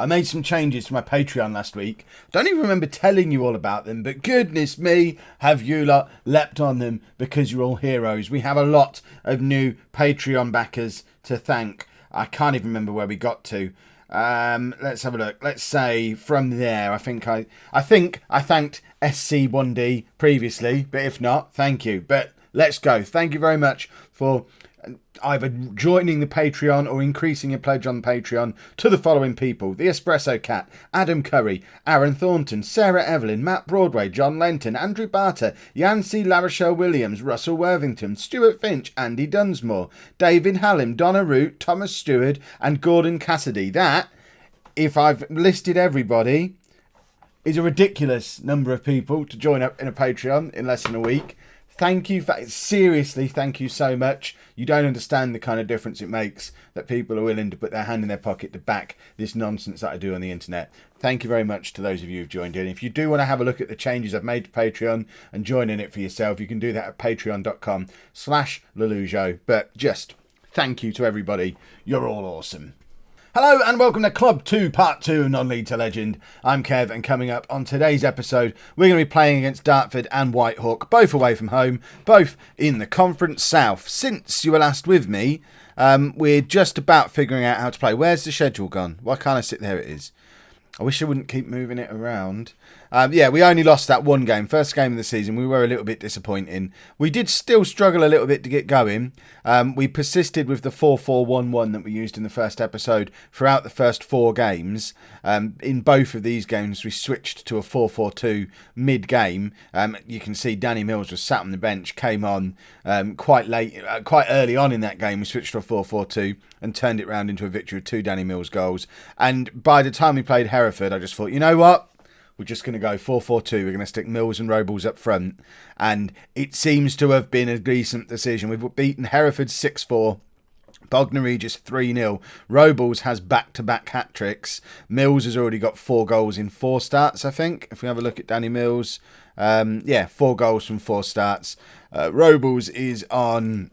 I made some changes to my Patreon last week. Don't even remember telling you all about them, but goodness me, have you lot leapt on them because you're all heroes. We have a lot of new Patreon backers to thank. I can't even remember where we got to. Let's have a look. Let's say from there, I think I thanked SC1D previously, but if not, thank you. But let's go. Thank you very much for either joining the Patreon or increasing your pledge on Patreon to the following people: The Espresso Cat, Adam Curry, Aaron Thornton, Sarah Evelyn, Matt Broadway, John Lenton, Andrew Barter, Yancy Larachelle Williams, Russell Worthington, Stuart Finch, Andy Dunsmore, David Hallam, Donna Root, Thomas Stewart and Gordon Cassidy. That, if I've listed everybody, is a ridiculous number of people to join up in a Patreon in less than a week. Thank you, seriously, thank you so much. You don't understand the kind of difference it makes that people are willing to put their hand in their pocket to back this nonsense that I do on the internet. Thank you very much to those of you who've joined in. If you do want to have a look at the changes I've made to Patreon and join in it for yourself, you can do that at patreon.com/Lollujo. But just thank you to everybody. You're all awesome. Hello and welcome to Club 2 Part 2 Non-League to Legend. I'm Kev, and coming up on today's episode, we're going to be playing against Dartford and Whitehawk, both away from home, both in the Conference South. Since you were last with me, we're just about figuring out how to play. Where's the schedule gone? Why can't I sit there? It is. I wish I wouldn't keep moving it around. We only lost that one game. First game of the season. We were a little bit disappointing. We did still struggle a little bit to get going. We persisted with the 4-4-1-1 that we used in the first episode throughout the first 4 games. In both of these games, we switched to a 4-4-2 mid-game. You can see Danny Mills was sat on the bench, came on quite early on in that game. We switched to a 4-4-2 and turned it round into a victory with 2 Danny Mills goals. And by the time we played Hereford, I just thought, you know what? We're just going to go 4-4-2. We're going to stick Mills and Robles up front. And it seems to have been a decent decision. We've beaten Hereford 6-4. Bognor Regis 3-0. Robles has back-to-back hat-tricks. Mills has already got 4 goals in 4 starts, I think. If we have a look at Danny Mills. 4 goals from 4 starts. Robles is on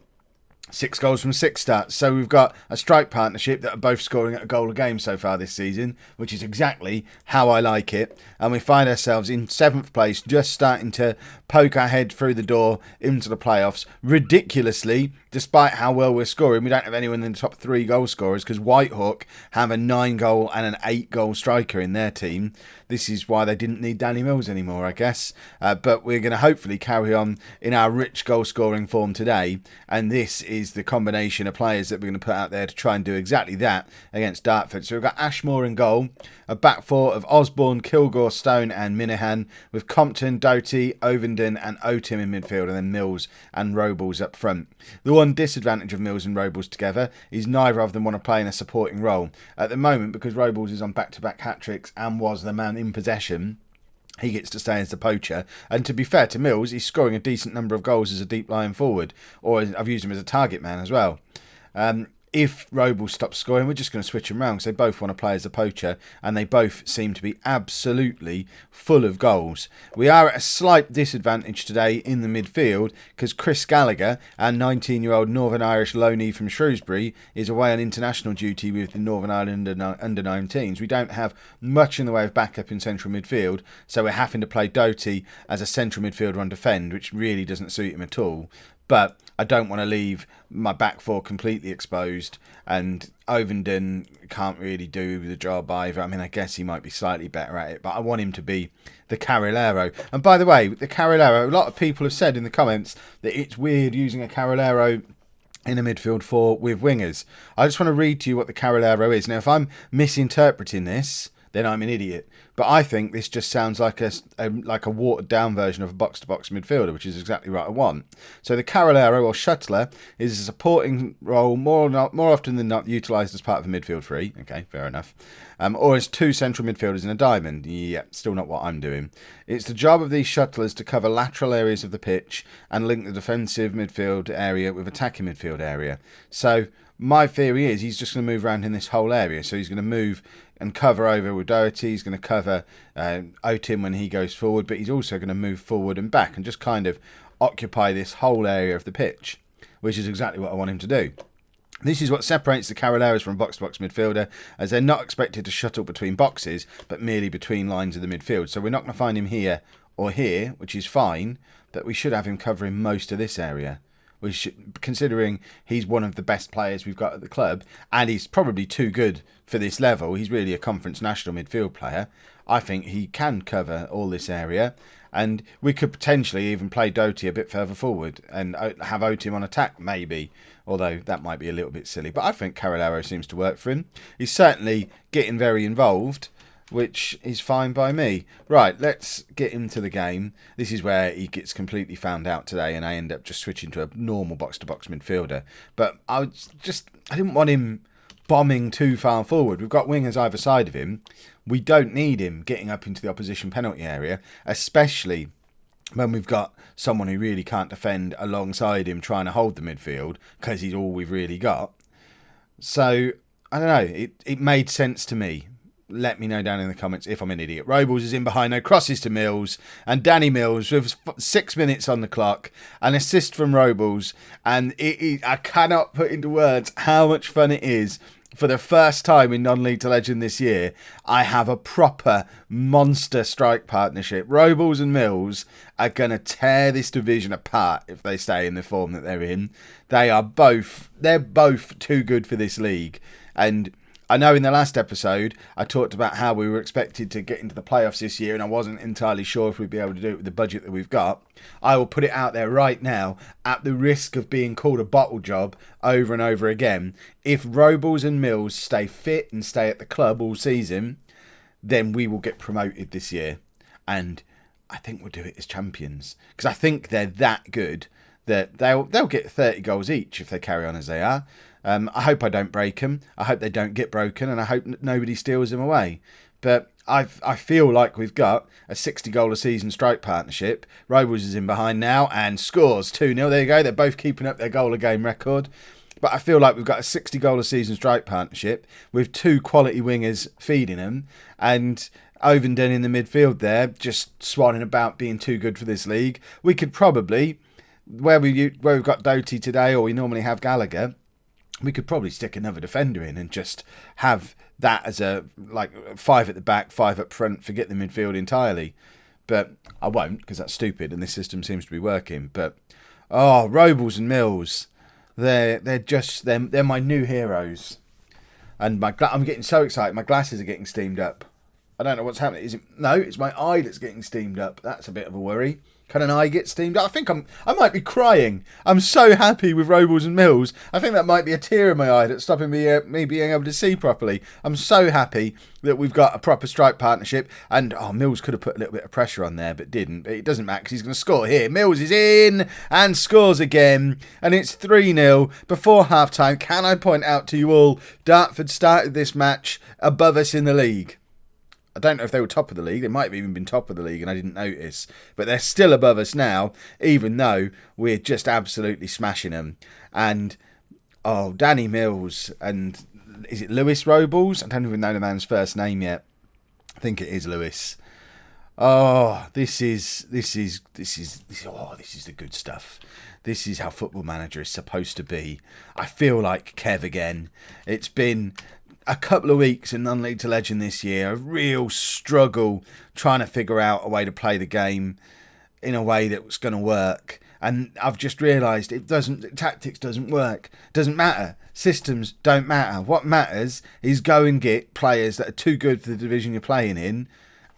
6 goals from 6 starts. So we've got a strike partnership that are both scoring at a goal a game so far this season, which is exactly how I like it. And we find ourselves in 7th place, just starting to poke our head through the door into the playoffs. Ridiculously, despite how well we're scoring, we don't have anyone in the top 3 goal scorers because Whitehawk have a 9-goal and an 8-goal striker in their team. This is why they didn't need Danny Mills anymore, I guess. But we're going to hopefully carry on in our rich goal-scoring form today. And this is the combination of players that we're going to put out there to try and do exactly that against Dartford. So we've got Ashmore in goal, a back 4 of Osborne, Kilgore, Stone and Minahan, with Compton, Doty, Ovenden and Otim in midfield, and then Mills and Robles up front. The one disadvantage of Mills and Robles together is neither of them want to play in a supporting role. At the moment, because Robles is on back-to-back hat-tricks and was the man in possession, he gets to stay as the poacher. And to be fair to Mills, he's scoring a decent number of goals as a deep lying forward, or I've used him as a target man as well. If Robles stops scoring, we're just going to switch them around because they both want to play as a poacher and they both seem to be absolutely full of goals. We are at a slight disadvantage today in the midfield because Chris Gallagher, our 19-year-old Northern Irish loanee from Shrewsbury, is away on international duty with the Northern Ireland under-19s. We don't have much in the way of backup in central midfield, so we're having to play Doty as a central midfielder on defend, which really doesn't suit him at all. But I don't want to leave my back 4 completely exposed, and Ovenden can't really do the job either. I mean, I guess he might be slightly better at it, but I want him to be the Carrilero. And by the way, the Carrilero, a lot of people have said in the comments that it's weird using a Carrilero in a midfield 4 with wingers. I just want to read to you what the Carrilero is. Now, if I'm misinterpreting this, then I'm an idiot. But I think this just sounds like a watered down version of a box-to-box midfielder, which is exactly what I want. So the Carrilero or shuttler is a supporting role more often than not utilised as part of a midfield 3. Okay, fair enough. Or as 2 central midfielders in a diamond. Yeah, still not what I'm doing. It's the job of these shuttlers to cover lateral areas of the pitch and link the defensive midfield area with attacking midfield area. So my theory is he's just going to move around in this whole area. So he's going to move and cover over with Doherty. He's going to cover Otim when he goes forward, but he's also going to move forward and back and just kind of occupy this whole area of the pitch, which is exactly what I want him to do. This is what separates the Carraleros from box-to-box midfielder, as they're not expected to shuttle between boxes, but merely between lines of the midfield. So we're not going to find him here or here, which is fine, but we should have him covering most of this area. We should, considering he's one of the best players we've got at the club, and he's probably too good for this level. He's really a conference national midfield player. I think he can cover all this area, and we could potentially even play Doty a bit further forward and have Otim on attack, maybe. Although that might be a little bit silly. But I think Carralero seems to work for him. He's certainly getting very involved, which is fine by me. Right, let's get into the game. This is where he gets completely found out today, and I end up just switching to a normal box-to-box midfielder. But I didn't want him bombing too far forward. We've got wingers either side of him. We don't need him getting up into the opposition penalty area, especially when we've got someone who really can't defend alongside him trying to hold the midfield, because he's all we've really got. So, I don't know, it made sense to me. Let me know down in the comments if I'm an idiot. Robles is in behind, no crosses to Mills, and Danny Mills with 6 minutes on the clock, an assist from Robles, and I cannot put into words how much fun it is. For the first time in non-league to legend this year, I have a proper monster strike partnership. Robles and Mills are going to tear this division apart if they stay in the form that they're in. They're both too good for this league. And I know in the last episode, I talked about how we were expected to get into the playoffs this year, and I wasn't entirely sure if we'd be able to do it with the budget that we've got. I will put it out there right now, at the risk of being called a bottle job over and over again. If Robles and Mills stay fit and stay at the club all season, then we will get promoted this year. And I think we'll do it as champions, because I think they're that good that they'll get 30 goals each if they carry on as they are. I hope I don't break them. I hope they don't get broken, and I hope nobody steals them away. But I feel like we've got a 60 goal a season strike partnership. Robles is in behind now and scores 2-0. There you go. They're both keeping up their goal a game record. But I feel like we've got a 60 goal a season strike partnership with two quality wingers feeding them, and Ovenden in the midfield there, just swanning about being too good for this league. We could probably, where we've got Doty today, or we normally have Gallagher, we could probably stick another defender in and just have that as a 5 at the back, 5 up front, forget the midfield entirely. But I won't, because that's stupid and this system seems to be working. But Robles and Mills, they're my new heroes. And I'm getting so excited, my glasses are getting steamed up. I don't know what's happening. It's my eye that's getting steamed up. That's a bit of a worry. Can an eye get steamed up? I think I might be crying. I'm so happy with Robles and Mills. I think that might be a tear in my eye that's stopping me being able to see properly. I'm so happy that we've got a proper strike partnership. And Mills could have put a little bit of pressure on there, but didn't. But it doesn't matter, because he's going to score here. Mills is in and scores again. And it's 3-0 before half-time. Can I point out to you all, Dartford started this match above us in the league. I don't know if they were top of the league. They might have even been top of the league and I didn't notice. But they're still above us now, even though we're just absolutely smashing them. And, Danny Mills and, is it Lewis Robles? I don't even know the man's first name yet. I think it is Lewis. This is the good stuff. This is how Football Manager is supposed to be. I feel like Kev again. It's been a couple of weeks in non-league to legend this year, a real struggle trying to figure out a way to play the game in a way that was going to work. And I've just realised tactics doesn't work. Doesn't matter. Systems don't matter. What matters is go and get players that are too good for the division you're playing in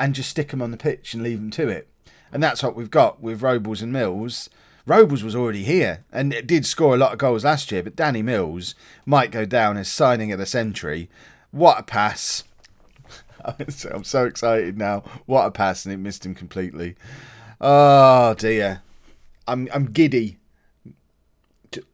and just stick them on the pitch and leave them to it. And that's what we've got with Robles and Mills. Robles was already here and it did score a lot of goals last year, but Danny Mills might go down as signing of the century. What a pass. I'm so excited now. What a pass, and it missed him completely. Oh dear. I'm giddy.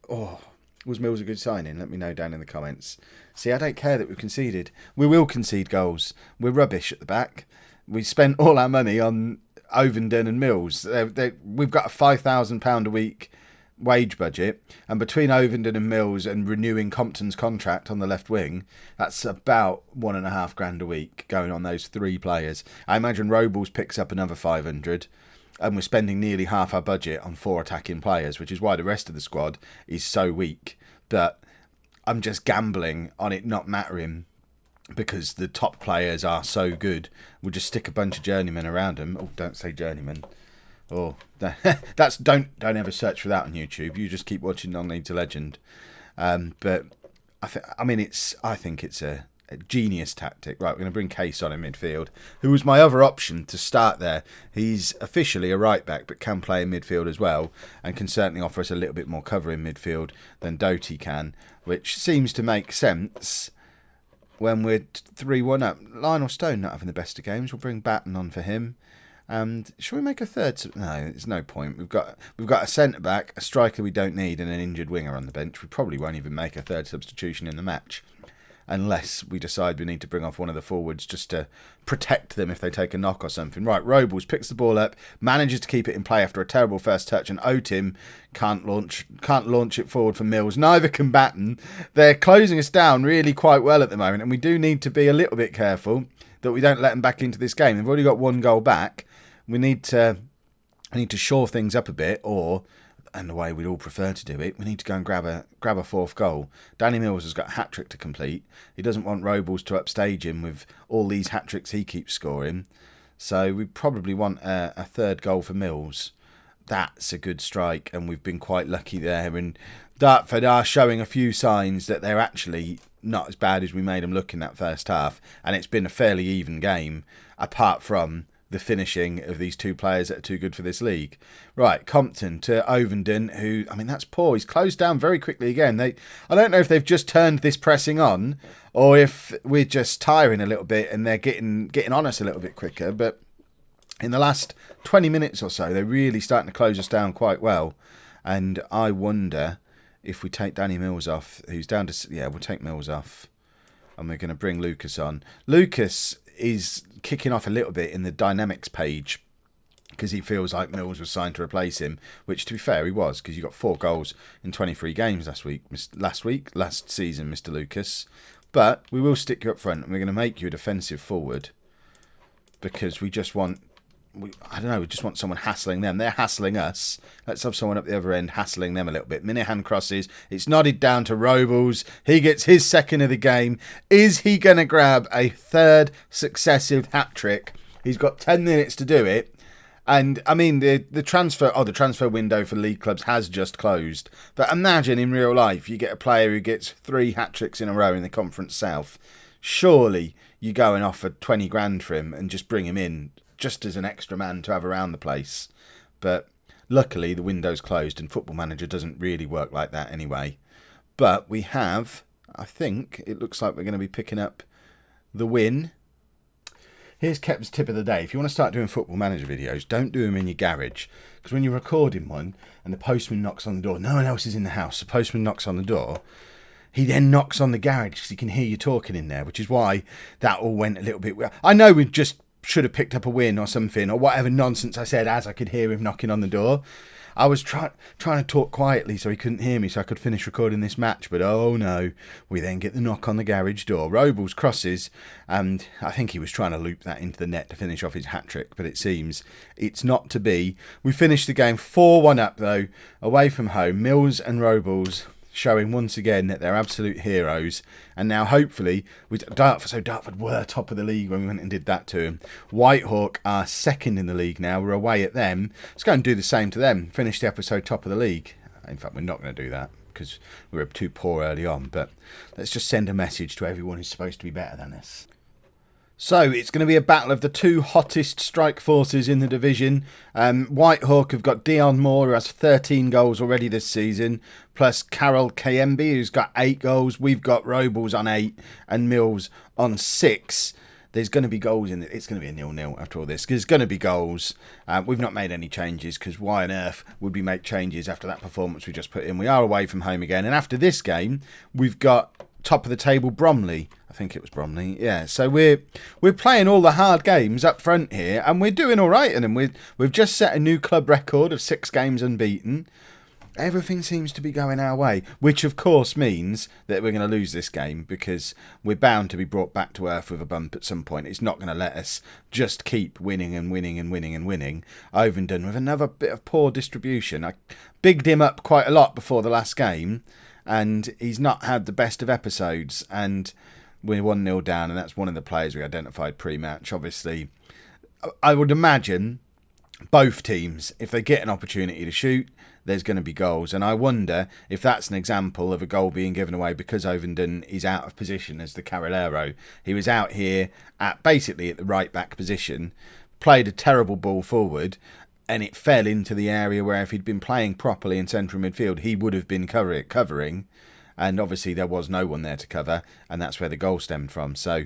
Was Mills a good signing? Let me know down in the comments. See, I don't care that we've conceded. We will concede goals. We're rubbish at the back. We spent all our money on Ovenden and Mills. We've got a £5,000 a week wage budget, and between Ovenden and Mills and renewing Compton's contract on the left wing, that's about £1,500 a week going on those three players. I imagine Robles picks up another 500, and we're spending nearly half our budget on 4 attacking players, which is why the rest of the squad is so weak. But I'm just gambling on it not mattering because the top players are so good. We'll just stick a bunch of journeymen around them. Oh, don't say journeyman. Oh, that's don't ever search for that on YouTube. You just keep watching Non-League to Legend. But I think it's a genius tactic. Right, we're going to bring Case on in midfield, who was my other option to start there. He's officially a right back, but can play in midfield as well, and can certainly offer us a little bit more cover in midfield than Doty can, which seems to make sense when we're 3-1 up. Lionel Stone not having the best of games. We'll bring Batten on for him. And shall we make a third? No, there's no point. We've got a centre back, a striker we don't need, and an injured winger on the bench. We probably won't even make a third substitution in the match, unless we decide we need to bring off one of the forwards just to protect them if they take a knock or something. Right, Robles picks the ball up, manages to keep it in play after a terrible first touch, and Otim can't launch it forward for Mills. Neither can Batten. They're closing us down really quite well at the moment, and we do need to be a little bit careful that we don't let them back into this game. They've already got one goal back. We need to shore things up a bit, and the way we'd all prefer to do it, we need to go and grab a fourth goal. Danny Mills has got a hat-trick to complete. He doesn't want Robles to upstage him with all these hat-tricks he keeps scoring. So we probably want a third goal for Mills. That's a good strike, and we've been quite lucky there. And Dartford are showing a few signs that they're actually not as bad as we made them look in that first half. And it's been a fairly even game, apart from the finishing of these two players that are too good for this league. Right, Compton to Ovenden, who, that's poor. He's closed down very quickly again. I don't know if they've just turned this pressing on or if we're just tiring a little bit and they're getting on us a little bit quicker. But in the last 20 minutes or so, they're really starting to close us down quite well. And I wonder if we take Danny Mills off, who's down to... Yeah, we'll take Mills off. And we're going to bring Lucas on. Lucas is kicking off a little bit in the dynamics page because he feels like Mills was signed to replace him, which, to be fair, he was, because you got 4 goals in 23 games last season, Mr. Lucas. But we will stick you up front, and we're going to make you a defensive forward because we just want... we just want someone hassling them. They're hassling us. Let's have someone up the other end hassling them a little bit. Minahan crosses. It's nodded down to Robles. He gets his second of the game. Is he going to grab a third successive hat-trick? He's got 10 minutes to do it. And, the transfer window for league clubs has just closed. But imagine in real life you get a player who gets 3 hat-tricks in a row in the Conference South. Surely you go and offer 20 grand for him and just bring him in just as an extra man to have around the place. But luckily the window's closed and Football Manager doesn't really work like that anyway. But we have, I think, it looks like we're going to be picking up the win. Here's Kep's tip of the day. If you want to start doing Football Manager videos, don't do them in your garage. Because when you're recording one and the postman knocks on the door, no one else is in the house, the postman knocks on the door, he then knocks on the garage because he can hear you talking in there, which is why that all went a little bit weird. I know we just should have picked up a win or something, or whatever nonsense I said as I could hear him knocking on the door. I was trying to talk quietly so he couldn't hear me so I could finish recording this match, but oh no, we then get the knock on the garage door. Robles crosses, and I think he was trying to loop that into the net to finish off his hat-trick, but it seems it's not to be. We finished the game 4-1 up though, away from home. Mills and Robles showing once again that they're absolute heroes. And now hopefully, Dartford were top of the league when we went and did that to them. Whitehawk are second in the league now. We're away at them. Let's go and do the same to them. Finish the episode top of the league. In fact, we're not going to do that because we were too poor early on. But let's just send a message to everyone who's supposed to be better than us. So it's going to be a battle of the 2 hottest strike forces in the division. Whitehawk have got Dion Moore, who has 13 goals already this seaseason, plus Carol Kayembe, who's got 8 goals. We've got Robles on 8 and Mills on 6. There's going to be goals in it. It's going to be a 0-0 after all this. There's going to be goals. We've not made any changes because why on earth would we make changes after that performance we just put in? We are away from home again. And after this game, we've got top of the table Bromley. I think it was Bromley. Yeah, so we're playing all the hard games up front here, and we're doing all right in them. We've just set a new club record of 6 games unbeaten. Everything seems to be going our way, which of course means that we're going to lose this game because we're bound to be brought back to earth with a bump at some point. It's not going to let us just keep winning and winning and winning and winning. Ovenden with another bit of poor distribution. I bigged him up quite a lot before the last game, and he's not had the best of episodes, and we're 1-0 down, and that's one of the players we identified pre-match. Obviously, I would imagine both teams, if they get an opportunity to shoot, there's going to be goals. And I wonder if that's an example of a goal being given away because Ovenden is out of position as the Carrilero. He was out here at basically at the right back position, played a terrible ball forward, and it fell into the area where if he'd been playing properly in central midfield, he would have been covering. And obviously there was no one there to cover, and that's where the goal stemmed from. So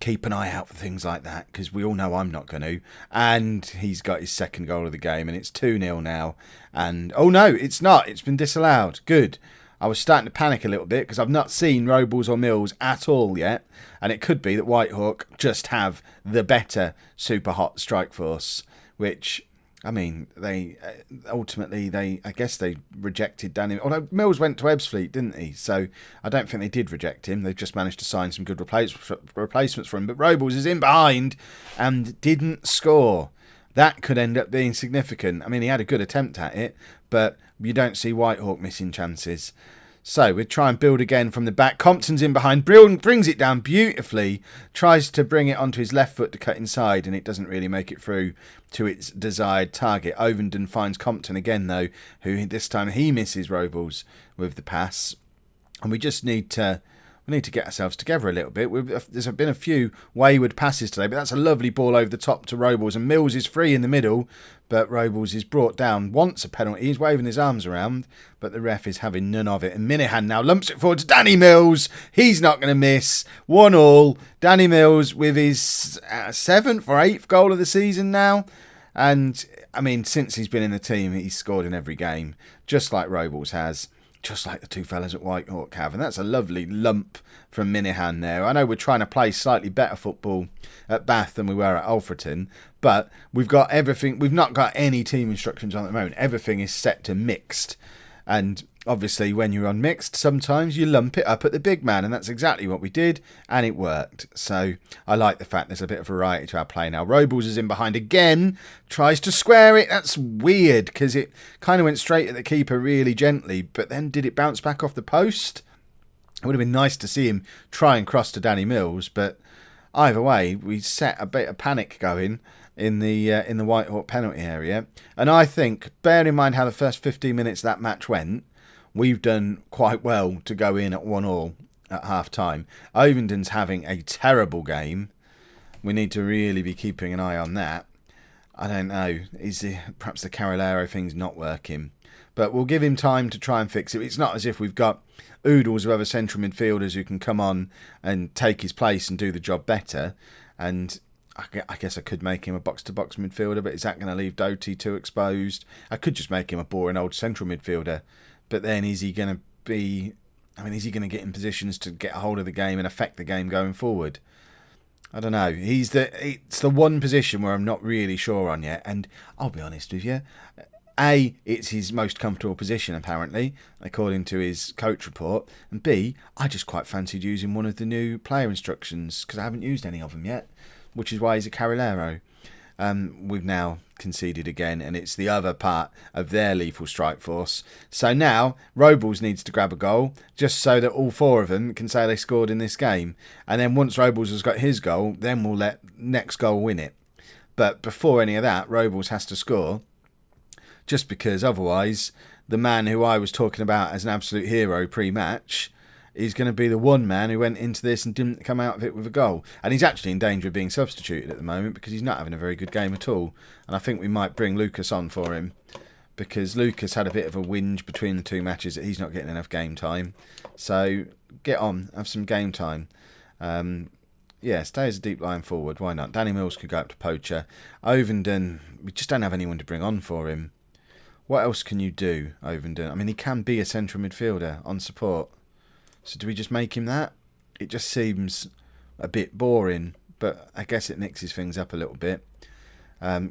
keep an eye out for things like that, because we all know I'm not going to. And he's got his second goal of the game, and it's 2-0 now. And, oh no, it's not. It's been disallowed. Good. I was starting to panic a little bit, because I've not seen Robles or Mills at all yet. And it could be that Whitehawk just have the better super hot strike force, which, I mean, they I guess they rejected Danny. Although Mills went to Ebbsfleet, didn't he? So I don't think they did reject him. They've just managed to sign some good replacements for him. But Robles is in behind and didn't score. That could end up being significant. I mean, he had a good attempt at it, but you don't see Whitehawk missing chances. So we try and build again from the back. Compton's in behind, brings it down beautifully, tries to bring it onto his left foot to cut inside, and it doesn't really make it through to its desired target. Ovenden finds Compton again, though, who this time he misses Robles with the pass. And we just need to get ourselves together a little bit. There's been a few wayward passes today, but that's a lovely ball over the top to Robles, and Mills is free in the middle, but Robles is brought down, wants a penalty, he's waving his arms around, but the ref is having none of it. And Minahan now lumps it forward to Danny Mills. He's not going to miss. 1-1. Danny Mills with his 7th or 8th goal of the season now. And, I mean, since he's been in the team, he's scored in every game, just like Robles has. Just like the two fellas at Whitehawk have. And that's a lovely lump from Minahan there. I know we're trying to play slightly better football at Bath than we were at Alfreton, but we've got everything. We've not got any team instructions on at the moment. Everything is set to mixed. And obviously when you're on mixed, sometimes you lump it up at the big man, and that's exactly what we did, and it worked. So I like the fact there's a bit of variety to our play now. Robles is in behind again, tries to square it. That's weird, because it kind of went straight at the keeper really gently, but then did it bounce back off the post? It would have been nice to see him try and cross to Danny Mills, but either way, we set a bit of panic going in the Whitehawk penalty area. And I think, bear in mind how the first 15 minutes of that match went, we've done quite well to go in at 1-1 at half-time. Ovenden's having a terrible game. We need to really be keeping an eye on that. I don't know. Perhaps the Carrilero thing's not working. But we'll give him time to try and fix it. It's not as if we've got oodles of other central midfielders who can come on and take his place and do the job better. And I guess I could make him a box-to-box midfielder, but is that going to leave Doty too exposed? I could just make him a boring old central midfielder. But then is he going to get in positions to get a hold of the game and affect the game going forward? I don't know. It's the one position where I'm not really sure on yet. And I'll be honest with you. A, it's his most comfortable position, apparently, according to his coach report. And B, I just quite fancied using one of the new player instructions, because I haven't used any of them yet, which is why he's a Carrilero. We've now conceded again, and it's the other part of their lethal strike force. So now Robles needs to grab a goal, just so that all four of them can say they scored in this game. And then once Robles has got his goal, then we'll let next goal win it. But before any of that, Robles has to score, just because otherwise the man who I was talking about as an absolute hero pre-match is going to be the one man who went into this and didn't come out of it with a goal. And he's actually in danger of being substituted at the moment, because he's not having a very good game at all. And I think we might bring Lucas on for him, because Lucas had a bit of a whinge between the two matches that he's not getting enough game time. So get on, have some game time. Stay as a deep line forward. Why not? Danny Mills could go up to Poacher. Ovenden, we just don't have anyone to bring on for him. What else can you do, Ovenden? I mean, he can be a central midfielder on support. So do we just make him that? It just seems a bit boring, but I guess it mixes things up a little bit.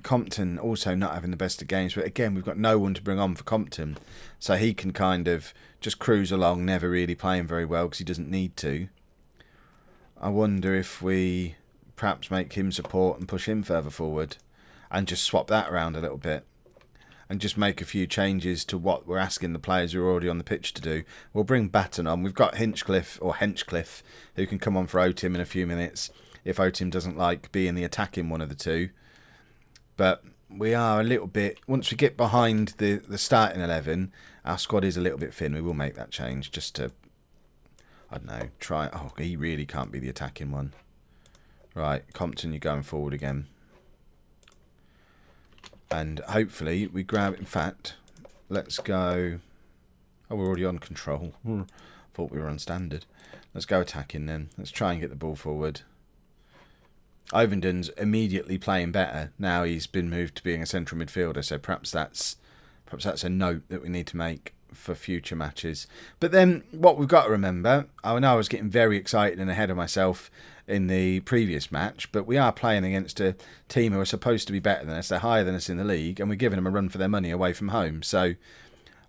Compton also not having the best of games, but again, we've got no one to bring on for Compton, so he can kind of just cruise along, never really playing very well because he doesn't need to. I wonder if we perhaps make him support and push him further forward and just swap that around a little bit. and just make a few changes to what we're asking the players who are already on the pitch to do. We'll bring Batten on. We've got Henchcliffe, who can come on for Otim in a few minutes if Otim doesn't like being the attacking one of the two. But we are a little bit, once we get behind the starting 11, our squad is a little bit thin. We will make that change just to, I don't know, try. Oh, he really can't be the attacking one. Right, Compton, you're going forward again. And hopefully we grab, in fact, let's go. Oh, we're already on control. Thought we were on standard. Let's go attacking then. Let's try and get the ball forward. Ovendon's immediately playing better. Now he's been moved to being a central midfielder, so perhaps that's a note that we need to make for future matches. But then what we've got to remember, I know I was getting very excited and ahead of myself in the previous match, but we are playing against a team who are supposed to be better than us. They're higher than us in the league, and we're giving them a run for their money away from home. So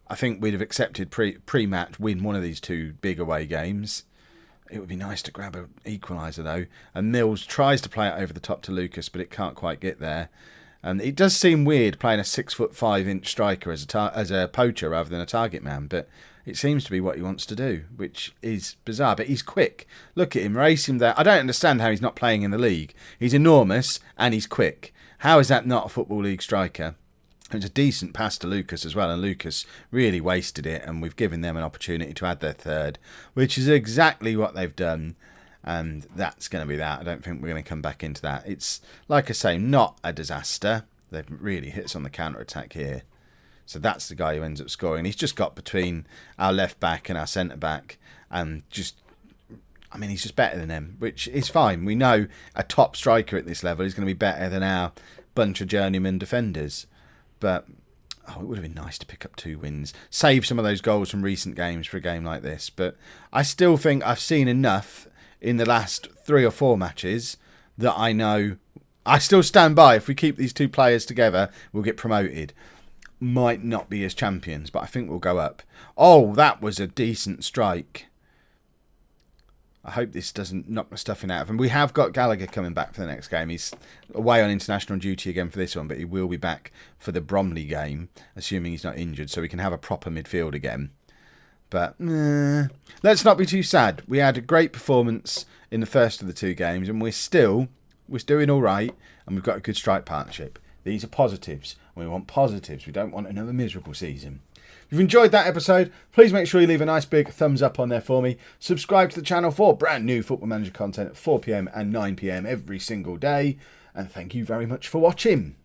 I think we'd have accepted pre-match win one of these two big away games. It would be nice to grab an equaliser though. And Mills tries to play it over the top to Lucas, but it can't quite get there. And it does seem weird playing a 6'5" striker as a poacher rather than a target man, but it seems to be what he wants to do, which is bizarre. But he's quick. Look at him, race him there. I don't understand how he's not playing in the league. He's enormous and he's quick. How is that not a Football League striker? It was a decent pass to Lucas as well, and Lucas really wasted it, and we've given them an opportunity to add their third, which is exactly what they've done, and that's going to be that. I don't think we're going to come back into that. It's, like I say, not a disaster. They've really hit us on the counter-attack here. So that's the guy who ends up scoring. He's just got between our left-back and our centre-back, and he's just better than them, which is fine. We know a top striker at this level is going to be better than our bunch of journeyman defenders. But it would have been nice to pick up 2 wins. Save some of those goals from recent games for a game like this. But I still think I've seen enough in the last 3 or 4 matches that I know I still stand by. If we keep these 2 players together, we'll get promoted. Might not be as champions, but I think we'll go up. Oh, that was a decent strike. I hope this doesn't knock the stuffing out of him. We have got Gallagher coming back for the next game. He's away on international duty again for this one, but he will be back for the Bromley game, assuming he's not injured, so we can have a proper midfield again. But let's not be too sad. We had a great performance in the first of the 2 games, and we're doing all right, and we've got a good strike partnership. These are positives, and we want positives. We don't want another miserable season. If you've enjoyed that episode, please make sure you leave a nice big thumbs up on there for me. Subscribe to the channel for brand new Football Manager content at 4 PM and 9 PM every single day. And thank you very much for watching.